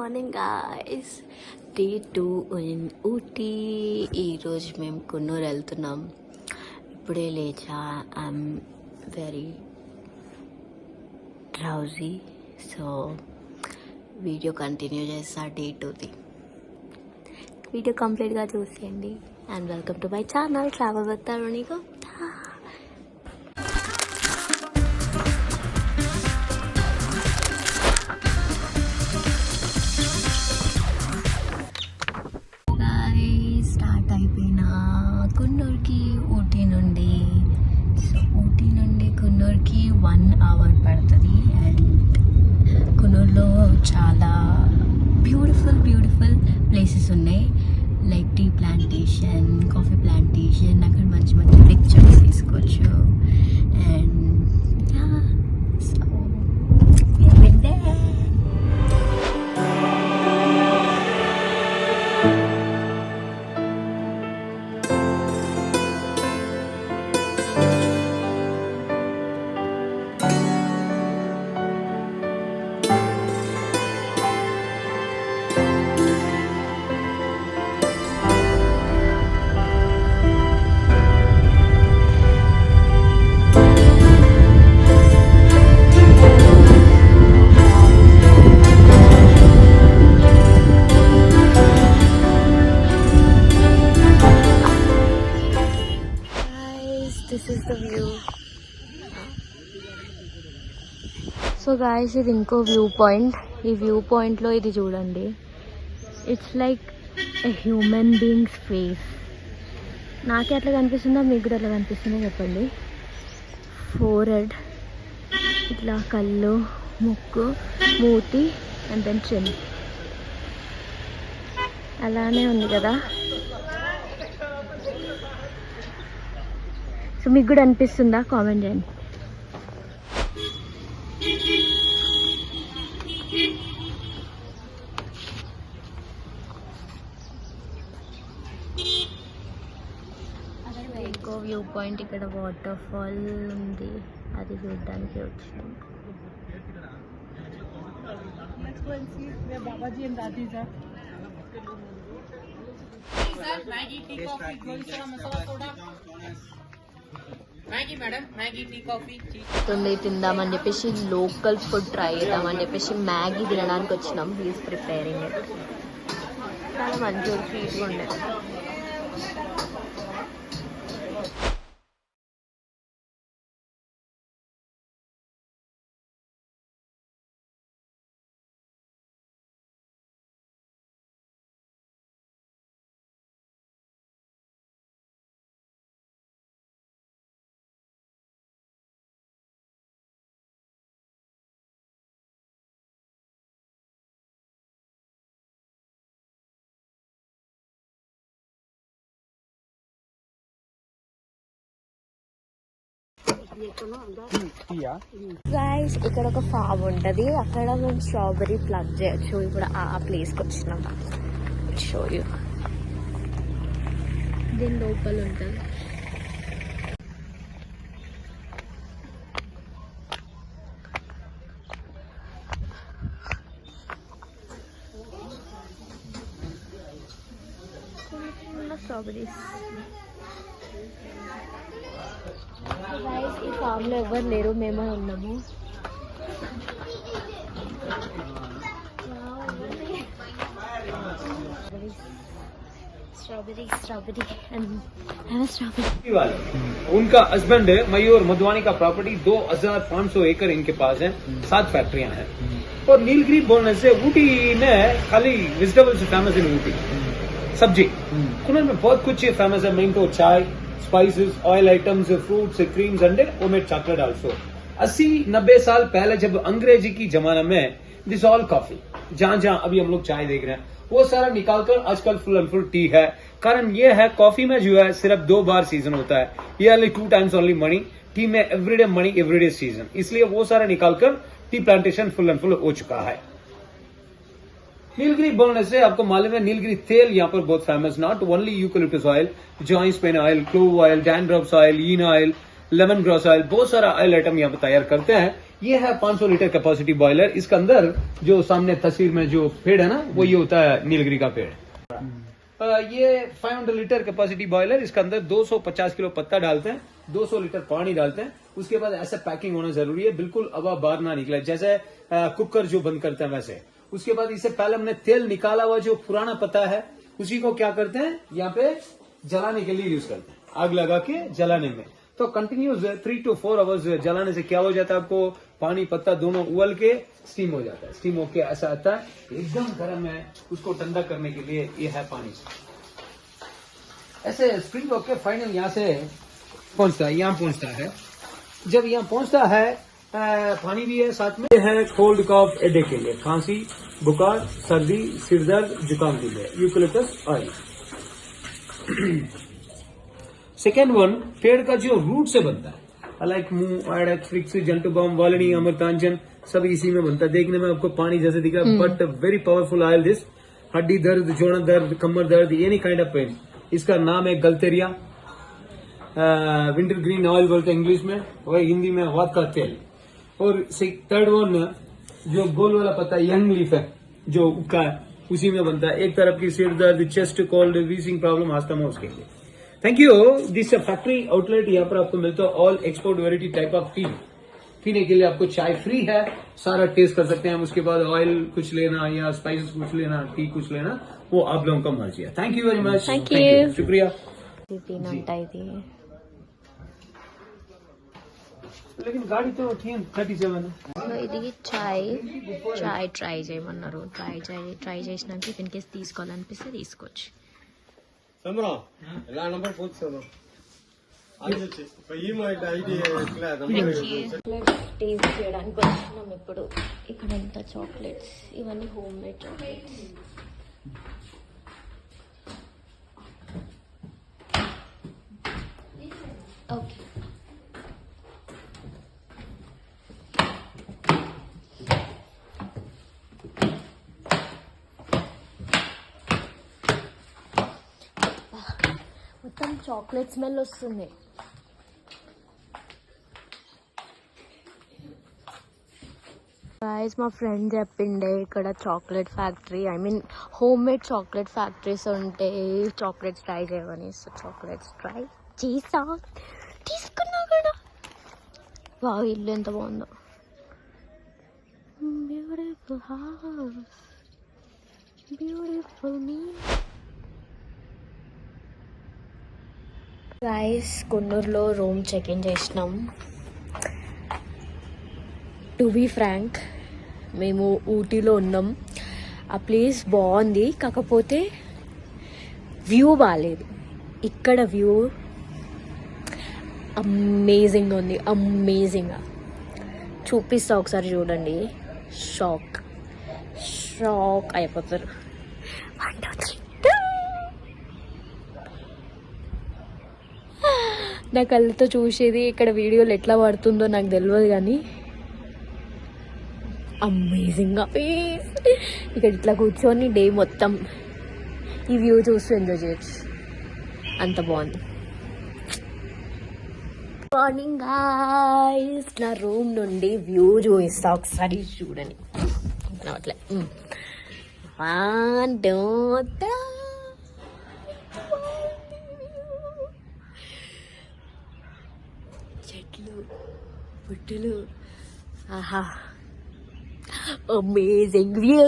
Morning guys, day 2 in Ooty. ఈరోజు మేము కున్నూరు వెళ్తున్నాం. ఇప్పుడే లేచా. I'm very drowsy. So video continue చేస్తా డే 2ది. వీడియో కంప్లీట్గా చూసేయండి. And welcome to my channel travel with తరుణిగా. స్టార్ట్ అయిపోయిన కున్నూరుకి ఊటీ నుండి. సో ఊటీ నుండి కున్నూరుకి 1 hour పడుతుంది. అండ్ కున్నూరులో చాలా బ్యూటిఫుల్ ప్లేసెస్ ఉన్నాయి. Like tea plantation, coffee plantation. అక్కడ మంచి మంచి పిక్చర్స్ తీసుకోవచ్చు. And so this is the view. So guys, ఇది ఇంకో వ్యూ పాయింట్. ఈ వ్యూ పాయింట్లో ఇది చూడండి. It's like a human being's face. నాకే అట్లా కనిపిస్తుందో మీకు కూడా అట్లా కనిపిస్తుందో చెప్పండి. ఫోర్హెడ్, ఇట్లా కళ్ళు, ముక్కు, మూతి అండ్ దెన్ చిన్. అలానే ఉంది కదా. సో మీకు కూడా అనిపిస్తుందా? కామెంట్ చేయండి. ఇంకో వ్యూ పాయింట్, ఇక్కడ వాటర్ ఫాల్ ఉంది, అది చూడడానికి వచ్చినాం. తిందామని చెప్పేసి లోకల్ ఫుడ్ ట్రై చేద్దామని చెప్పేసి మ్యాగీ తినడానికి వచ్చినాం. He's preparing it. చాలా మంచిగా స్వీట్గా ఉండేది. గైస్, ఇక్కడ ఒక ఫామ్ ఉంటుంది. అక్కడ మేము స్ట్రాబెర్రీ ప్లగ్ చేయొచ్చు. ఇప్పుడు ఆ ప్లేస్కి వచ్చినాం. Show you. దీని లోపల ఉంటుంది. స్ట్రాబెర్రీస్. ఈ ఫామ్లో ఎవరు లేరు, మేమే ఉన్నాము. स्ट्रॉबेरी and स्ट्रॉबेरी वाले उनका हस्बैंड है मयूर मधुवानी का प्रॉपर्टी 2500 एकड़ इनके पास है. 7 फैक्ट्रियां हैं. और नीलगिरी बोलने से ऊटी में खाली वेजिटेबल्स फेमस है. ऊटी सब्जी कुल्लू में बहुत कुछ फेमस है. मिंटो, चाय, spices, oil items, fruits, creams, अंडे, होममेड चॉकलेट आल्सो. 80-90 साल पहले जब अंग्रेजी की जमाना में दिस ऑल कॉफी, जहाँ जहाँ अभी हम लोग चाय देख रहे हैं, वो सारा निकालकर आजकल फुल एंड फुल टी है. कारण ये है, कॉफी में जो है सिर्फ 2 बार सीजन होता है. ये only 2 times only money. T में एवरीडे मनी, एवरीडे सीजन. इसलिए वो सारा निकालकर tea plantation full and full हो चुका है. नीलगिरी बोलने से आपको मालूम है, नीलगिरी तेल यहाँ पर बहुत famous. Not only eucalyptus oil, joint pain oil, clove oil, dandruffs oil, ईन ऑयल, लेमन ग्रास ऑयल, बहुत सारा ऑयल आइटम यहाँ पर तैयार करते हैं. ये है 500 लीटर कैपेसिटी बॉयलर। इसके अंदर जो सामने तस्वीर में जो पेड़ है ना, वो ये होता है नीलगिरी का पेड़। ये 500 लीटर कैपेसिटी बॉयलर, इसके अंदर 250 किलो पत्ता डालते हैं, 200 लीटर पानी डालते हैं। उसके बाद ऐसा पैकिंग होना जरूरी है, बिल्कुल हवा बाहर ना निकले, जैसे कुकर जो बंद करते हैं वैसे। उसके बाद इससे पहले हमने तेल निकाला हुआ जो पुराना पत्ता है, उसी को क्या करते हैं, यहाँ पे जलाने के लिए यूज करते हैं, आग लगा के जलाने में। तो कंटिन्यूस 3 to 4 आवर्स जलाने से क्या हो जाता है, आपको पानी पत्ता दोनों उबल के स्टीम हो जाता है। स्टीम होके ऐसा आता है, एकदम गर्म है। उसको ठंडा करने के लिए ये है पानी। ऐसे स्प्रिंग होके फाइनल यहाँ से पहुंचता है, यहाँ पहुंचता है। जब यहाँ पहुंचता है, पानी भी है साथ में। ये है कोल्ड कॉफ एडे के लिए, खांसी, बुखार, सर्दी, सिरदर्द, जुकाम के लिए यूकलिप्टस ऑयल। सेकेंड वन, पेड़ का जो रूट से बनता है, लाइक मूव, एडेक्स, फ्रिक्स, जंटुबाम, वालनी, अमृतांजन, सब इसी में बनता है। देखने में आपको पानी जैसे दिख रहा है, but very powerful oil this. हड्डी दर्द, जोड़ा दर्द, कमर दर्द, एनी काइंड ऑफ पेन। इसका नाम है गलतेरिया। विंटर ग्रीन ऑयल बोलते हैं इंग्लिश में, और हिंदी में वात का तेल। और थर्ड वन, जो गोल वाला पत्ता यंग लीफ है, जो उक्का है, उसी में बनता है। एक तरफ की सिर दर्द, chest cold, wheezing problem, asthma, उसके लिए। Thank you. This factory outlet, यहाँ पर आपको मिलता है all export variety type of T. पीने के लिए आपको चाय फ्री है, सारा टेस्ट कर सकते हैं। उसके बाद ऑयल कुछ लेना या स्पाइसेस कुछ लेना, टी कुछ लेना, वो आप लोगों का मर्जी है। Thank you very much. Thank you. शुक्रिया। लेकिन गाड़ी तो 37 है। సో ఇది చాయ్ ట్రై చేయమన్నారు. ట్రై చేసినాక ఇన్ కేసు తీసుకోవాలనిపిస్తే తీసుకోవచ్చు. టేస్ట్ చేయడానికి వచ్చినాం ఇప్పుడు. ఇక్కడ అంతా చాక్లెట్స్, ఇవన్నీ హోమ్ మేడ్ చాక్లెట్స్. ఓకే, మొత్తం చాక్లెట్ స్మెల్ వస్తుంది. గాయస్, మా ఫ్రెండ్ చెప్పిండే ఇక్కడ chocolate factory, I mean home made chocolate factories ఉంటాయి, చాక్లెట్స్ ట్రై చేయమని. సో చాక్లెట్స్ ట్రై చేసా, తీసుకున్నా కూడా. వా, ఇల్లు ఎంత బాగుందో. బ్యూటిఫుల్ హౌస్, బ్యూటిఫుల్ మీ. గాయస్, కొన్నూరులో రూమ్ చెక్ ఇన్ చేసినాం. టు బీ ఫ్రాంక్, మేము ఊటీలో ఉన్నాం. ఆ ప్లేస్ బాగుంది, కాకపోతే వ్యూ బాగాలేదు. ఇక్కడ వ్యూ అమేజింగ్గా ఉంది, అమేజింగ్గా. చూపిస్తా ఒకసారి చూడండి. షాక్ అయిపోతారు. 1 2 3. నా కళ్ళతో చూసేది, ఇక్కడ వీడియోలు ఎట్లా పడుతుందో నాకు తెలియదు, కానీ అమేజింగ్గా ఇక్కడ ఇట్లా కూర్చొని డే మొత్తం ఈ వ్యూ చూస్తూ ఎంజాయ్ చేయొచ్చు. అంత బాగుంది. మార్నింగ్ గాయ్స్, నా రూమ్ నుండి వ్యూ చూపిస్తా, ఒకసారి చూడండి. అట్లా 1 2 3. చెట్లు, పుట్టలు, ఆహా, అమేజింగ్ వ్యూ.